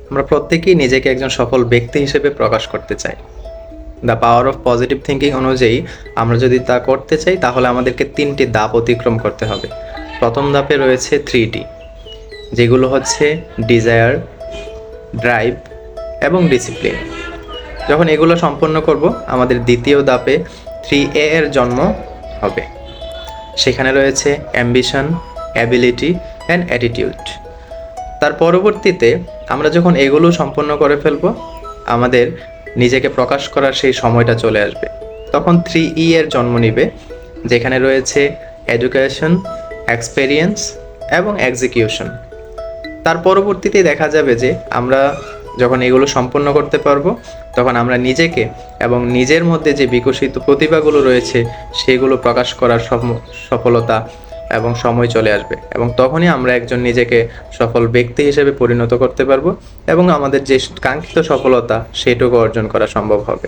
আমরা প্রত্যেকেই নিজেকে একজন সফল ব্যক্তি হিসেবে প্রকাশ করতে চাই। The power of positive thinking অনুযায়ী আমরা যদি তা করতে চাই তাহলে আমাদেরকে 3টি ধাপ অতিক্রম করতে হবে। প্রথম ধাপে রয়েছে 3D, যেগুলো হচ্ছে ডিজায়ার, ড্রাইভ এবং ডিসিপ্লিন। যখন এগুলো সম্পন্ন করব, আমাদের দ্বিতীয় ধাপে 3A এর জন্ম হবে। সেখানে রয়েছে অ্যাম্বিশন, অ্যাবিলিটি অ্যান্ড অ্যাটিটিউড। তার পরবর্তীতে আমরা যখন এগুলো সম্পন্ন করে ফেলব, আমাদের নিজেকে প্রকাশ করার সেই সময়টা চলে আসবে। তখন 3E এর জন্ম নিবে, যেখানে রয়েছে এডুকেশন, এক্সপেরিয়েন্স এবং এক্সিকিউশন। তার পরবর্তীতে দেখা যাবে যে আমরা যখন এগুলো সম্পন্ন করতে পারবো, তখন আমরা নিজেকে এবং নিজের মধ্যে যে বিকশিত প্রতিভাগুলো রয়েছে সেগুলো প্রকাশ করার সফলতা এবং সময় চলে আসবে, এবং তখনই আমরা একজন নিজেকে সফল ব্যক্তি হিসেবে পরিণত করতে পারবো এবং আমাদের যে কাঙ্ক্ষিত সফলতা সেটুকু অর্জন করা সম্ভব হবে।